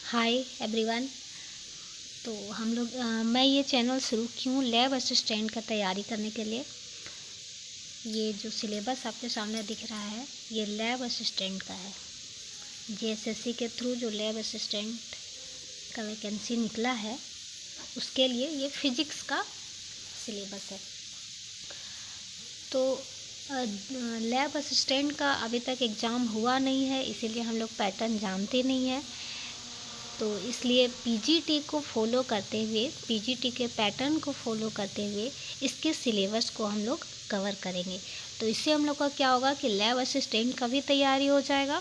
Hi everyone. तो हम लोग मैं ये चैनल शुरू की हूँ लैब असिस्टेंट का तैयारी करने के लिए। ये जो सिलेबस आपके सामने दिख रहा है ये लैब असिस्टेंट का है। जेएसएससी के थ्रू जो लैब असिस्टेंट का वैकेंसी निकला है उसके लिए ये फिजिक्स का सिलेबस है। तो लैब असिस्टेंट का अभी तक एग्ज़ाम हुआ नहीं है, इसीलिए हम लोग पैटर्न जानते नहीं हैं। तो इसलिए पीजीटी को फॉलो करते हुए, पीजीटी के पैटर्न को फॉलो करते हुए इसके सिलेबस को हम लोग कवर करेंगे। तो इससे हम लोग का क्या होगा कि लैब असिस्टेंट का भी तैयारी हो जाएगा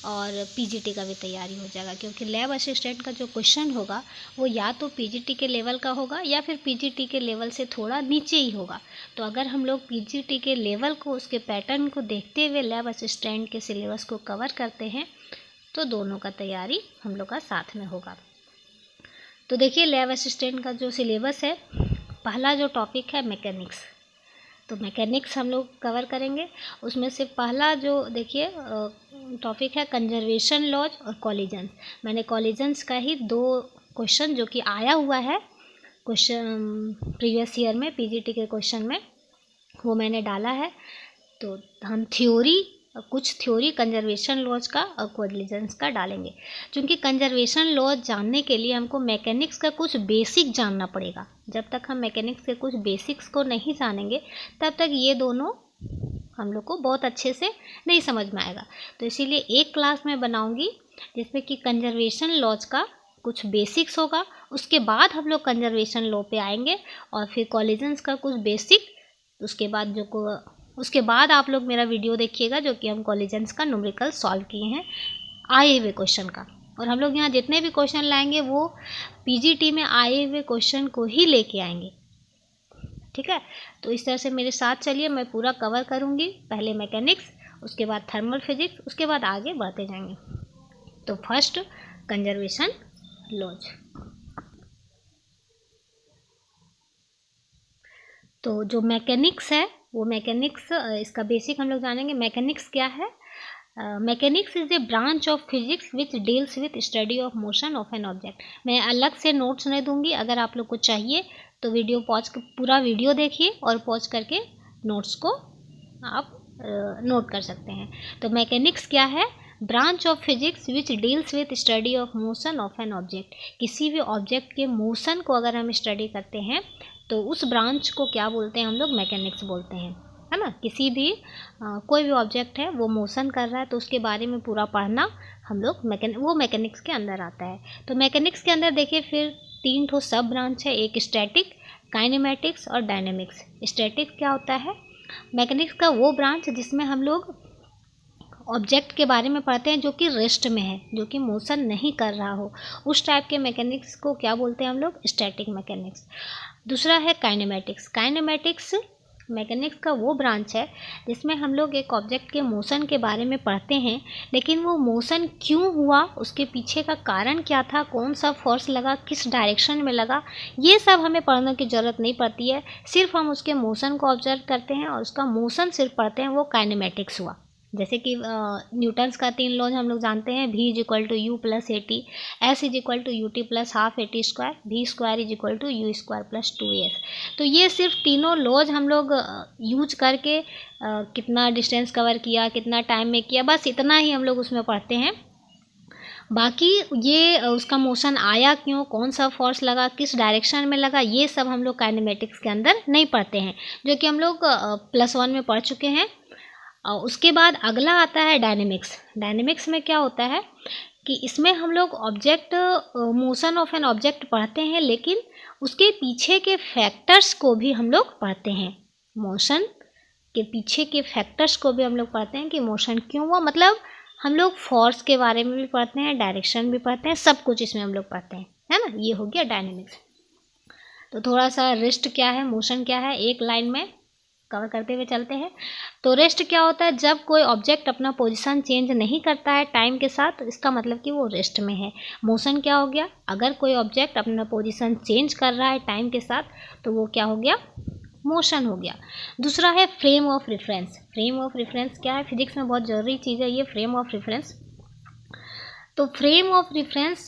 और पीजीटी का भी तैयारी हो जाएगा, क्योंकि लैब असिस्टेंट का जो क्वेश्चन होगा वो या तो पीजीटी के लेवल का होगा या फिर पीजीटी के लेवल से थोड़ा नीचे ही होगा। तो अगर हम लोग पीजीटी के लेवल को, उसके पैटर्न को देखते हुए लैब असिस्टेंट के सिलेबस को कवर करते हैं तो दोनों का तैयारी हम लोग का साथ में होगा। तो देखिए लैब असिस्टेंट का जो सिलेबस है, पहला जो टॉपिक है मैकेनिक्स। तो मैकेनिक्स हम लोग कवर करेंगे। उसमें से पहला जो देखिए टॉपिक है कंजर्वेशन लॉज और कॉलिजन्स। मैंने कॉलिजन्स का ही 2 क्वेश्चन जो कि आया हुआ है क्वेश्चन प्रीवियस ईयर में, पीजीटी के क्वेश्चन में, वो मैंने डाला है। तो हम कुछ थ्योरी कंजर्वेशन लॉज का और कॉलिजन्स का डालेंगे, क्योंकि कंजर्वेशन लॉज जानने के लिए हमको मैकेनिक्स का कुछ बेसिक जानना पड़ेगा। जब तक हम मैकेनिक्स के कुछ बेसिक्स को नहीं जानेंगे तब तक ये दोनों हम लोग को बहुत अच्छे से नहीं समझ में आएगा। तो इसीलिए एक क्लास में बनाऊंगी जिसमें कि कंजर्वेशन लॉज का कुछ बेसिक्स होगा, उसके बाद हम लोग कंजर्वेशन लॉ पे आएंगे और फिर कॉलिजन्स का कुछ बेसिक, उसके बाद आप लोग मेरा वीडियो देखिएगा जो कि हम कॉलिजन्स का न्यूमेरिकल सॉल्व किए हैं आए हुए क्वेश्चन का। और हम लोग यहाँ जितने भी क्वेश्चन लाएंगे वो पीजीटी में आए हुए क्वेश्चन को ही लेके आएंगे, ठीक है। तो इस तरह से मेरे साथ चलिए, मैं पूरा कवर करूँगी। पहले मैकेनिक्स, उसके बाद थर्मल फिजिक्स, उसके बाद आगे बढ़ते जाएंगे। तो फर्स्ट कंजर्वेशन लॉज। तो जो मैकेनिक्स है वो मैकेनिक्स, इसका बेसिक हम लोग जानेंगे। मैकेनिक्स क्या है? Mechanics is a branch of physics which deals with study of motion of an object. मैं अलग से नोट्स नहीं दूंगी, अगर आप लोग को चाहिए तो वीडियो पूरा वीडियो देखिए और पॉज करके नोट्स को आप नोट कर सकते हैं। तो मैकेनिक्स क्या है? Branch of physics which deals with study of motion of an object. किसी भी ऑब्जेक्ट के मोशन को अगर हम स्टडी करते हैं तो उस ब्रांच को क्या बोलते हैं हम लोग? मैकेनिक्स बोलते हैं, है ना। किसी भी कोई भी ऑब्जेक्ट है वो मोशन कर रहा है तो उसके बारे में पूरा पढ़ना हम लोग वो मैकेनिक्स के अंदर आता है। तो मैकेनिक्स के अंदर देखिए फिर 3 ठो सब ब्रांच है, एक स्टैटिक, काइनेमेटिक्स और डायनेमिक्स। स्टैटिक क्या होता है? मैकेनिक्स का वो ब्रांच जिसमें हम लोग ऑब्जेक्ट के बारे में पढ़ते हैं जो कि रेस्ट में है, जो कि मोशन नहीं कर रहा हो, उस टाइप के मैकेनिक्स को क्या बोलते हैं हम लोग? Static mechanics. दूसरा है काइनेमेटिक्स। काइनेमेटिक्स मैकेनिक्स का वो ब्रांच है जिसमें हम लोग एक ऑब्जेक्ट के मोशन के बारे में पढ़ते हैं, लेकिन वो मोशन क्यों हुआ, उसके पीछे का कारण क्या था, कौन सा फोर्स लगा, किस डायरेक्शन में लगा, ये सब हमें पढ़ने की ज़रूरत नहीं पड़ती है। सिर्फ हम उसके मोशन को ऑब्जर्व करते हैं और उसका मोशन सिर्फ पढ़ते हैं, वो काइनेमेटिक्स हुआ। जैसे कि न्यूटन्स का 3 लॉज हम लोग जानते हैं, v is equal to U plus A T, S is equal to U T plus half A T square, V square is equal to U square plus 2s। तो ये सिर्फ तीनों लॉज हम लोग यूज करके कितना डिस्टेंस कवर किया, कितना टाइम में किया, बस इतना ही हम लोग उसमें पढ़ते हैं। बाकी ये उसका मोशन आया क्यों, कौन सा फोर्स लगा, किस डायरेक्शन में लगा, ये सब हम लोग काइनेमेटिक्स के अंदर नहीं पढ़ते हैं, जो कि हम लोग +1 में पढ़ चुके हैं। और उसके बाद अगला आता है डायनेमिक्स। डायनेमिक्स में क्या होता है कि इसमें हम लोग object motion of an object पढ़ते हैं, लेकिन उसके पीछे के फैक्टर्स को भी हम लोग पढ़ते हैं। मोशन के पीछे के फैक्टर्स को भी हम लोग पढ़ते हैं कि मोशन क्यों हुआ, मतलब हम लोग फोर्स के बारे में भी पढ़ते हैं, डायरेक्शन भी पढ़ते हैं, सब कुछ इसमें हम लोग पढ़ते हैं, है ना। ये हो गया डायनेमिक्स। तो थोड़ा सा रेस्ट क्या है, मोशन क्या है, एक लाइन में कवर करते हुए चलते हैं। तो रेस्ट क्या होता है? जब कोई ऑब्जेक्ट अपना पोजीशन चेंज नहीं करता है टाइम के साथ, तो इसका मतलब कि वो रेस्ट में है। मोशन क्या हो गया? अगर कोई ऑब्जेक्ट अपना पोजीशन चेंज कर रहा है टाइम के साथ तो वो क्या हो गया? मोशन हो गया। दूसरा है frame of reference. Frame of reference क्या है? फिजिक्स में बहुत ज़रूरी चीज़ है ये फ्रेम ऑफ रेफरेंस। तो frame of reference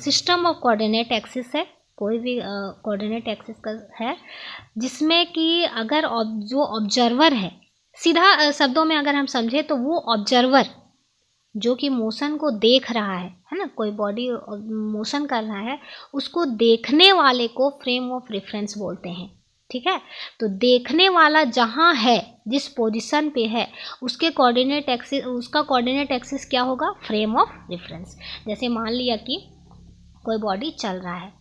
system of coordinate axis है, कोई भी कोऑर्डिनेट एक्सिस का है, जिसमें कि अगर जो ऑब्जर्वर है, सीधा शब्दों में अगर हम समझे तो वो ऑब्जर्वर जो कि मोशन को देख रहा है ना, कोई बॉडी मोशन कर रहा है, उसको देखने वाले को फ्रेम ऑफ रेफरेंस बोलते हैं। ठीक है, तो देखने वाला जहाँ है, जिस पोजीशन पे है, उसके कोऑर्डिनेट एक्सिस, उसका कोऑर्डिनेट एक्सिस क्या होगा, फ्रेम ऑफ रेफरेंस। जैसे मान लिया कि कोई बॉडी चल रहा है,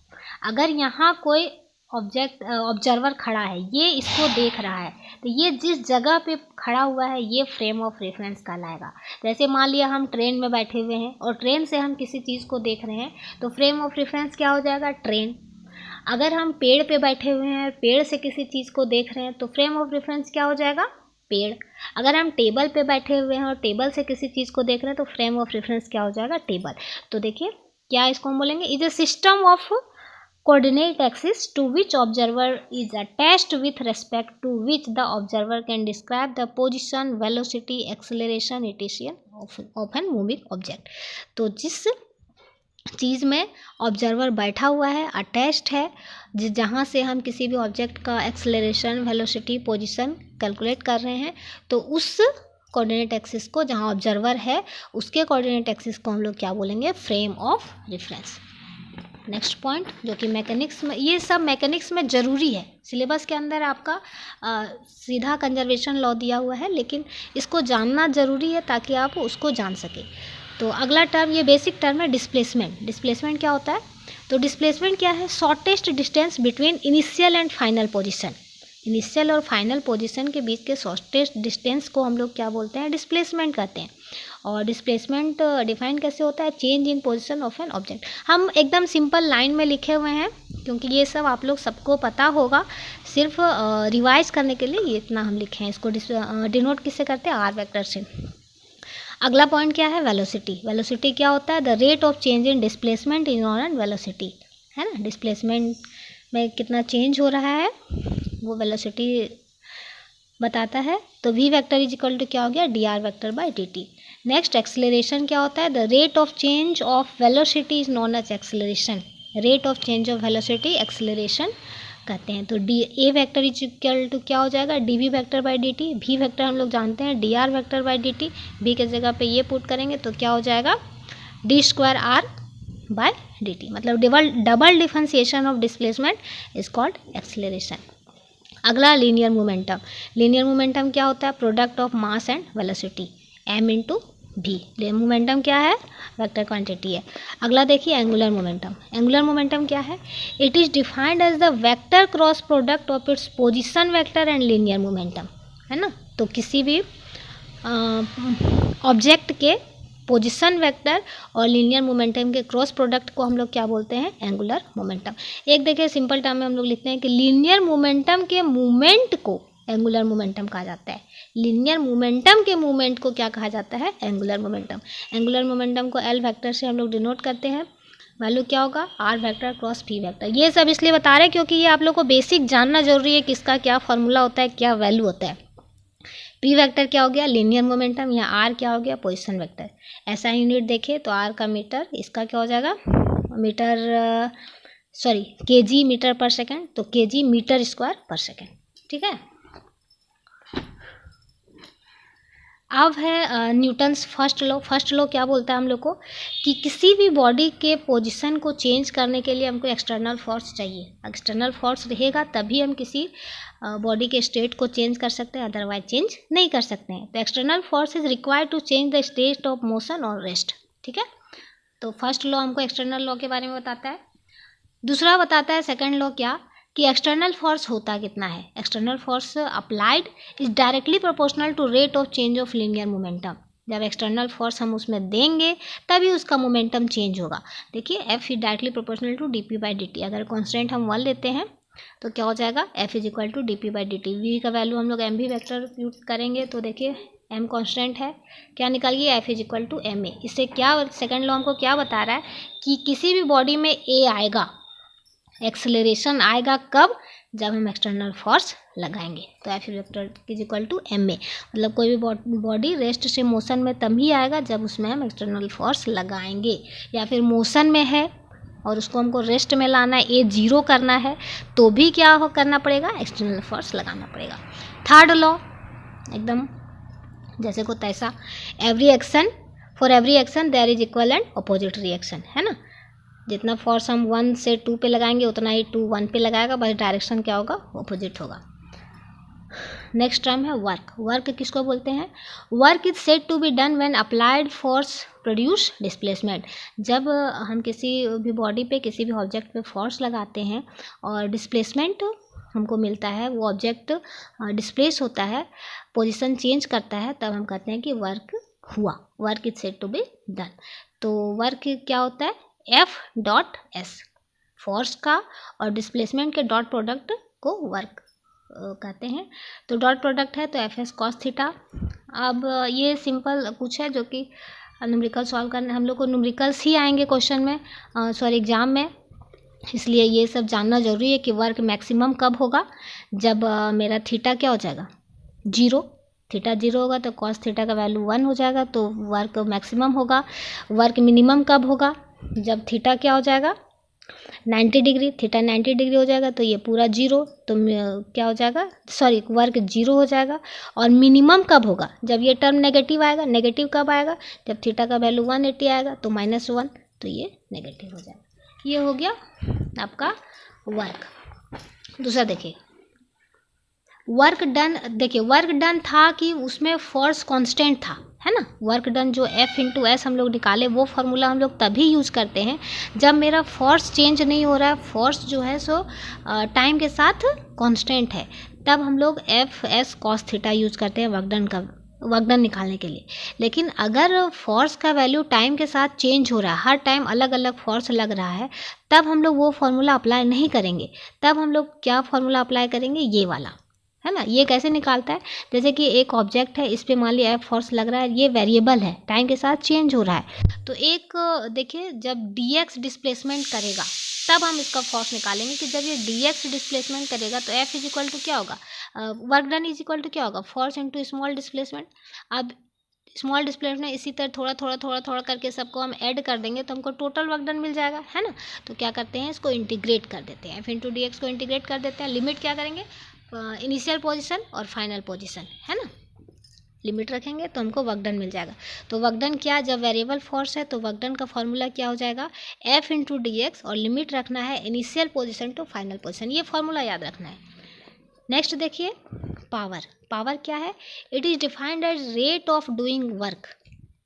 अगर यहाँ कोई ऑब्जर्वर खड़ा है, ये इसको देख रहा है, तो ये जिस जगह पे खड़ा हुआ है ये फ्रेम ऑफ रेफरेंस कहलाएगा। जैसे मान लिया हम ट्रेन में बैठे हुए हैं और ट्रेन से हम किसी चीज़ को देख रहे हैं, तो फ्रेम ऑफ रेफरेंस क्या हो जाएगा, ट्रेन। अगर हम पेड़ पे बैठे हुए हैं, पेड़ से किसी चीज़ को देख रहे हैं, तो फ्रेम ऑफ रेफरेंस क्या हो जाएगा, पेड़। अगर हम टेबल पे बैठे हुए हैं और टेबल से किसी चीज़ को देख रहे हैं, तो फ्रेम ऑफ रेफरेंस क्या हो जाएगा, टेबल। तो देखिए क्या इसको हम बोलेंगे, is a system of coordinate axis to which observer is attached with respect to which the observer can describe the position, velocity, acceleration, etc. of an moving object। तो जिस चीज़ में ऑब्जर्वर बैठा हुआ है, अटैच्ड है, जहाँ से हम किसी भी ऑब्जेक्ट का एक्सेलरेशन, वेलोसिटी, पोजीशन कैलकुलेट कर रहे हैं, तो उस कोऑर्डिनेट एक्सिस को, जहाँ ऑब्जर्वर है उसके कोऑर्डिनेट एक्सिस को हम लोग क्या बोलेंगे, frame of reference. Next point जो कि मैकेनिक्स में, ये सब मैकेनिक्स में ज़रूरी है, सिलेबस के अंदर आपका सीधा कंजर्वेशन लॉ दिया हुआ है, लेकिन इसको जानना ज़रूरी है ताकि आप उसको जान सकें। तो अगला टर्म, ये बेसिक टर्म है, डिस्प्लेसमेंट। डिस्प्लेसमेंट क्या होता है, तो डिस्प्लेसमेंट क्या है, shortest distance between initial and final position. Initial और फाइनल पोजीशन के बीच के शॉर्टेस्ट डिस्टेंस को हम लोग क्या बोलते हैं, डिस्प्लेसमेंट कहते हैं। और डिस्प्लेसमेंट डिफाइन कैसे होता है, change in position of an object. हम एकदम सिंपल लाइन में लिखे हुए हैं, क्योंकि ये सब आप लोग सबको पता होगा, सिर्फ रिवाइज करने के लिए ये इतना हम लिखे हैं। इसको डिनोट किससे करते हैं, आर वेक्टर से। अगला पॉइंट क्या है, वेलोसिटी। वेलोसिटी क्या होता है, the rate of change in displacement is non and velocity, है ना। डिस्प्लेसमेंट में कितना चेंज हो रहा है वो वेलोसिटी बताता है। तो V vector is equal to क्या हो गया, D R vector by D T. Next acceleration क्या होता है, the rate of change of velocity is known as acceleration. Rate of change of velocity acceleration कहते हैं। तो D A vector is equal to क्या हो जाएगा, D V vector by D T. भी वेक्टर हम लोग जानते हैं D R vector by D T. B के जगह पे ये पुट करेंगे तो क्या हो जाएगा, D square R by D T. मतलब double differentiation of displacement is called acceleration. अगला लीनियर मोमेंटम। लीनियर मोमेंटम क्या होता है, product of mass and velocity, M into V. Momentum क्या है, वेक्टर क्वांटिटी है। अगला देखिए एंगुलर मोमेंटम। एंगुलर मोमेंटम क्या है, it is defined as the vector cross product of its position vector and linear momentum, है ना। तो किसी भी ऑब्जेक्ट के पोजीशन वेक्टर और लीनियर मोमेंटम के क्रॉस प्रोडक्ट को हम लोग क्या बोलते हैं, एंगुलर मोमेंटम। एक देखिए सिंपल टर्म में हम लोग लिखते हैं कि लीनियर मोमेंटम के मूवमेंट को एंगुलर मोमेंटम कहा जाता है। लीनियर मोमेंटम के मूवमेंट को क्या कहा जाता है, एंगुलर मोमेंटम। एंगुलर मोमेंटम को एल वेक्टर से हम लोग डिनोट करते हैं। वैल्यू क्या होगा, R vector cross P vector. ये सब इसलिए बता रहे हैं क्योंकि ये आप लोग को बेसिक जानना जरूरी है, किसका क्या फॉर्मूला होता है, क्या वैल्यू होता है। पी वेक्टर क्या हो गया, लीनियर मोमेंटम, या आर क्या हो गया, पोजीशन वेक्टर। ऐसा यूनिट देखें तो आर का मीटर, इसका क्या हो जाएगा, मीटर केजी मीटर पर सेकंड, तो केजी मीटर स्क्वायर पर सेकंड। ठीक है। अब है Newton's first law. First law क्या बोलता है हम लोग को, कि किसी भी बॉडी के पोजीशन को चेंज करने के लिए हमको एक्सटर्नल फोर्स चाहिए। एक्सटर्नल फोर्स रहेगा तभी हम किसी बॉडी के स्टेट को चेंज कर सकते हैं, अदरवाइज चेंज नहीं कर सकते हैं। तो external force is required to change the state of motion और रेस्ट। ठीक है। तो फर्स्ट लॉ हमको एक्सटर्नल लॉ के बारे में बताता है। दूसरा बताता है सेकंड लॉ क्या, कि एक्सटर्नल फोर्स होता कितना है। External force applied is directly proportional to rate of change of linear momentum. जब एक्सटर्नल फोर्स हम उसमें देंगे तभी उसका मोमेंटम चेंज होगा। देखिए F is directly proportional to D P by D T. अगर कॉन्स्टेंट हम 1 लेते हैं तो क्या हो जाएगा, F is equal to D P by D T. V का वैल्यू हम लोग एम भी वेक्टर यूज करेंगे, तो देखिए एम कॉन्स्टेंट है, क्या निकालिए, F is equal to M A. इससे क्या सेकंड लॉ हमको क्या बता रहा है, कि किसी भी बॉडी में ए आएगा, एक्सेलरेशन आएगा कब, जब हम एक्सटर्नल फोर्स लगाएंगे। तो F is equal to ma, मतलब कोई भी बॉडी रेस्ट से मोशन में तभी आएगा जब उसमें हम एक्सटर्नल फोर्स लगाएंगे, या फिर मोशन में है और उसको हमको रेस्ट में लाना है, ए जीरो करना है, तो भी क्या करना पड़ेगा, एक्सटर्नल फोर्स लगाना पड़ेगा। थर्ड लॉ एकदम जैसे को तैसा, for every action there is equal and opposite reaction, है ना। जितना फोर्स हम 1 से 2 पे लगाएंगे उतना ही 2 1 पे लगाएगा, बस डायरेक्शन क्या होगा, अपोजिट होगा। नेक्स्ट टर्म है वर्क। वर्क किसको बोलते हैं, work is said to be done when applied force produce displacement. जब हम किसी भी बॉडी पे किसी भी ऑब्जेक्ट पे फोर्स लगाते हैं और डिस्प्लेसमेंट हमको मिलता है, वो ऑब्जेक्ट डिस्प्लेस होता है, पोजीशन चेंज करता है, तब हम कहते हैं कि वर्क हुआ, work is said to be done. तो वर्क क्या होता है, F.S, फोर्स का और डिस्प्लेसमेंट के डॉट प्रोडक्ट को वर्क कहते हैं। तो डॉट प्रोडक्ट है तो F.S cos थीटा। अब ये सिंपल कुछ है जो कि न्यूमेरिकल सॉल्व करने, हम लोग को न्यूमेरिकल्स ही आएंगे क्वेश्चन में, सॉरी एग्जाम में, इसलिए ये सब जानना जरूरी है कि वर्क मैक्सिमम कब होगा, जब मेरा थीटा क्या हो जाएगा, 0, थीटा 0 होगा तो कॉस थीटा का वैल्यू 1 हो जाएगा, तो वर्क मैक्सिमम होगा। वर्क मिनिमम कब होगा, जब थीटा क्या हो जाएगा, 90 डिग्री, थीटा 90 डिग्री हो जाएगा तो ये पूरा 0, तो क्या हो जाएगा, सॉरी वर्क 0 हो जाएगा। और मिनिमम कब होगा, जब ये टर्म नेगेटिव आएगा। नेगेटिव कब आएगा, जब थीटा का वैल्यू 180 आएगा, तो -1, तो ये नेगेटिव हो जाएगा। ये हो गया आपका वर्क। दूसरा देखिए, वर्क डन, देखिए वर्क डन था कि उसमें फोर्स कांस्टेंट था, है ना। वर्क डन जो F/S हम लोग निकाले, वो फार्मूला हम लोग तभी यूज़ करते हैं जब मेरा फोर्स चेंज नहीं हो रहा है, फोर्स जो है सो टाइम के साथ कांस्टेंट है, तब हम लोग F/S cos थीटा यूज़ करते हैं वर्क डन निकालने के लिए। लेकिन अगर फोर्स का वैल्यू टाइम के साथ चेंज हो रहा है, हर टाइम अलग अलग फोर्स लग रहा है, तब हम लोग वो फार्मूला अप्लाई नहीं करेंगे। तब हम लोग क्या फार्मूला अप्लाई करेंगे, ये वाला, है ना। ये कैसे निकालता है, जैसे कि एक ऑब्जेक्ट है, इस पे मान लिया F फोर्स लग रहा है, ये वेरिएबल है, टाइम के साथ चेंज हो रहा है, तो एक देखिए जब dx डिस्प्लेसमेंट करेगा तब हम इसका फोर्स निकालेंगे कि जब ये dx डिस्प्लेसमेंट करेगा तो F इज इक्वल टू क्या होगा, work done is equal to क्या होगा, फोर्स इनटू स्मॉल डिस्प्लेसमेंट। अब स्मॉल डिस्प्लेसमेंट इसी तरह थोड़ा करके सबको हम ऐड कर देंगे तो हमको टोटल वर्क डन मिल जाएगा, है ना। तो क्या करते हैं, इसको इंटीग्रेट कर देते हैं, F इंटू dx को इंटीग्रेट कर देते हैं। लिमिट क्या करेंगे, इनिशियल पोजीशन और फाइनल पोजीशन, है ना, लिमिट रखेंगे तो हमको वर्क डन मिल जाएगा। तो वर्क डन क्या, जब वेरिएबल फोर्स है तो वर्क डन का फॉर्मूला क्या हो जाएगा, F इंटू dx, और लिमिट रखना है initial position to final position, ये फॉर्मूला याद रखना है। नेक्स्ट देखिए, पावर। पावर क्या है, it is defined as rate of doing work,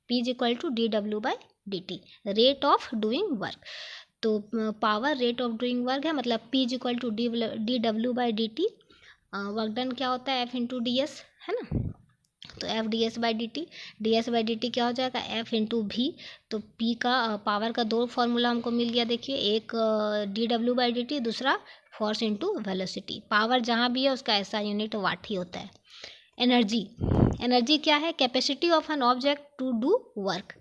P is equal to dW/dt, rate of doing work. तो power rate of doing work है, मतलब P is equal to dW/dt। Work done क्या होता है, F into ds, है ना। तो F ds/dt क्या हो जाएगा, F इंटू V। तो P का पावर का दो फॉर्मूला हमको मिल गया, देखिए एक dW/dt, दूसरा फोर्स इंटू वेलोसिटी। पावर जहाँ भी है उसका ऐसा यूनिट वाट ही होता है। एनर्जी, एनर्जी क्या है, capacity of an object to do work,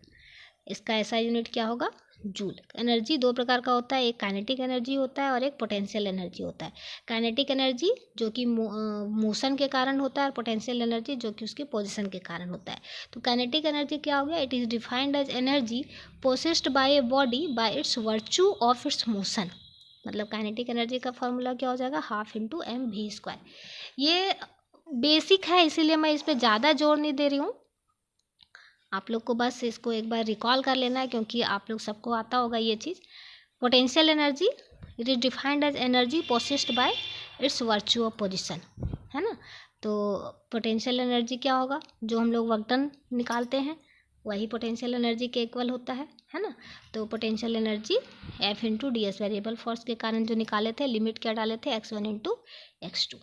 इसका ऐसा यूनिट क्या होगा, जूल। एनर्जी दो प्रकार का होता है, एक काइनेटिक एनर्जी होता है और एक पोटेंशियल एनर्जी होता है। काइनेटिक एनर्जी जो कि मोशन के कारण होता है, और पोटेंशियल एनर्जी जो कि उसके पोजीशन के कारण होता है। तो काइनेटिक एनर्जी क्या हो गया, it is defined as energy possessed by a body by its virtue of its motion. मतलब काइनेटिक एनर्जी का फॉर्मूला क्या हो जाएगा, ½ इंटू mv²। ये बेसिक है इसीलिए मैं इस पर ज़्यादा जोर नहीं दे रही हूँ, आप लोग को बस इसको एक बार रिकॉल कर लेना है क्योंकि आप लोग सबको आता होगा ये चीज़। Potential energy, it is defined as energy possessed by its virtue of position, है ना। तो पोटेंशियल एनर्जी क्या होगा, जो हम लोग वर्क डन निकालते हैं वही पोटेंशियल एनर्जी के इक्वल होता है ना। तो potential energy F into ds, variable force के कारण जो निकाले थे, लिमिट क्या डाले थे, x1 इंटू x2।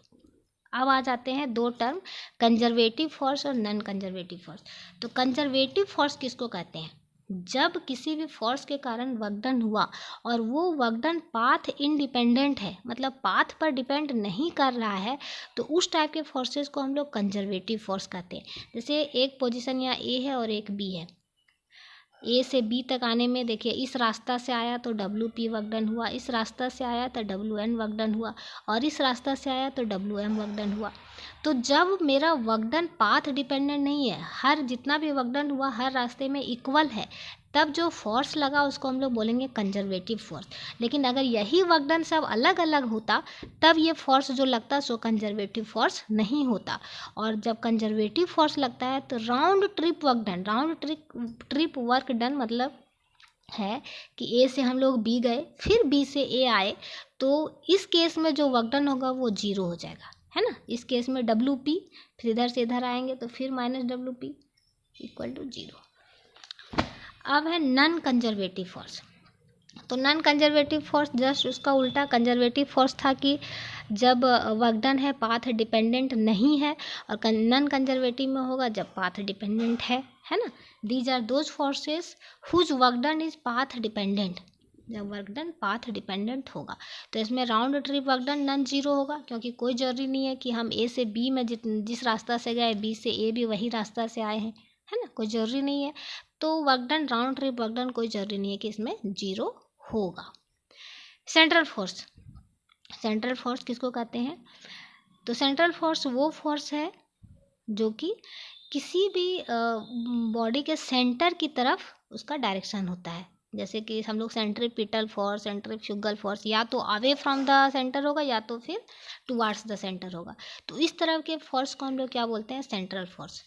अब आ जाते हैं दो टर्म, कंजर्वेटिव फोर्स और नॉन कंजर्वेटिव फोर्स। तो कंजर्वेटिव फोर्स किसको कहते हैं, जब किसी भी फोर्स के कारण वर्क डन हुआ और वो वर्क डन पाथ इंडिपेंडेंट है, मतलब पाथ पर डिपेंड नहीं कर रहा है, तो उस टाइप के फोर्सेस को हम लोग कंजर्वेटिव फोर्स कहते हैं। जैसे एक पोजीशन यहाँ A है और एक B है, ए से बी तक आने में देखिए, इस रास्ता से आया तो डब्ल्यू पी वर्क डन हुआ, इस रास्ता से आया तो डब्ल्यू एन वर्क डन हुआ, और इस रास्ता से आया तो डब्ल्यू एम वर्क डन हुआ। तो जब मेरा वर्क डन पाथ डिपेंडेंट नहीं है, हर जितना भी वर्क डन हुआ हर रास्ते में इक्वल है, तब जो फोर्स लगा उसको हम लोग बोलेंगे कंजर्वेटिव फोर्स। लेकिन अगर यही वर्क डन सब अलग अलग होता, तब ये फोर्स जो लगता सो कंजर्वेटिव फोर्स नहीं होता। और जब कंजर्वेटिव फोर्स लगता है तो round trip work done, round trip work done मतलब है कि ए से हम लोग बी गए, फिर बी से ए आए, तो इस केस में जो वर्क डन होगा वो जीरो हो जाएगा, है ना। इस केस में डब्ल्यू पी, फिर इधर से इधर आएंगे तो फिर minus W P equal to zero. अब है नॉन कंजर्वेटिव फोर्स। तो नॉन कंजर्वेटिव फोर्स जस्ट उसका उल्टा, कंजर्वेटिव फोर्स था कि जब वर्क डन है पाथ डिपेंडेंट नहीं है, और नॉन कंजर्वेटिव में होगा जब पाथ डिपेंडेंट है ना। These are those forces whose work done is path dependent. जब वर्क डन पाथ डिपेंडेंट होगा तो इसमें round trip work done non zero होगा, क्योंकि कोई जरूरी नहीं है कि हम ए से बी में जिस रास्ता से गए बी से ए भी वही रास्ता से आए हैं, है ना, कोई ज़रूरी नहीं है। तो work done round trip work done कोई ज़रूरी नहीं है कि इसमें जीरो होगा। सेंट्रल फोर्स, सेंट्रल फोर्स किसको कहते हैं? तो सेंट्रल फोर्स वो फोर्स है जो कि किसी भी बॉडी के सेंटर की तरफ उसका डायरेक्शन होता है। जैसे कि हम लोग सेंट्रीपिटल फोर्स, सेंट्रीफ्यूगल फोर्स, या तो अवे फ्रॉम द सेंटर होगा या तो फिर टुवार्ड्स द सेंटर होगा। तो इस तरह के फोर्स को हम लोग क्या बोलते हैं? Central force.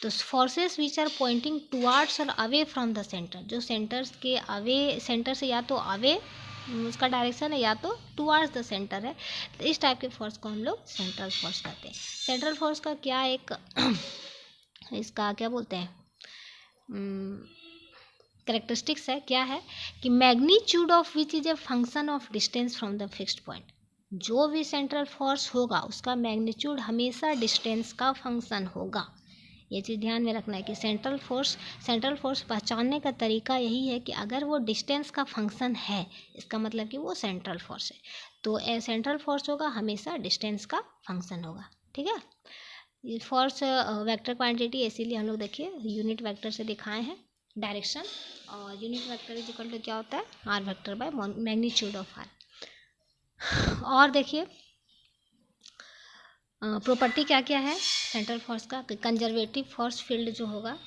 तो forces which are pointing towards और अवे फ्रॉम द सेंटर, जो सेंटर्स के अवे, सेंटर से या तो अवे उसका डायरेक्शन है या तो टुवार्ड्स द सेंटर है, तो इस टाइप के फोर्स को हम लोग सेंट्रल फोर्स कहते हैं। सेंट्रल फोर्स का क्या एक इसका क्या बोलते हैं करेक्टरिस्टिक्स है, क्या है कि magnitude of which is a function of distance from the fixed point. जो भी सेंट्रल फोर्स होगा उसका मैग्नीट्यूड हमेशा डिस्टेंस का फंक्शन होगा। ये चीज़ ध्यान में रखना है कि सेंट्रल फोर्स पहचानने का तरीका यही है कि अगर वो डिस्टेंस का फंक्शन है, इसका मतलब कि वो सेंट्रल फोर्स है। तो सेंट्रल फोर्स होगा हमेशा डिस्टेंस का फंक्शन होगा, ठीक है। ये फोर्स वेक्टर क्वांटिटी, इसीलिए हम लोग देखिए यूनिट वेक्टर से दिखाए हैं डायरेक्शन, और unit vector is equal to क्या होता है? R vector by magnitude of R. और देखिए प्रॉपर्टी क्या क्या है सेंट्रल फोर्स का? कंजर्वेटिव फोर्स फील्ड जो होगा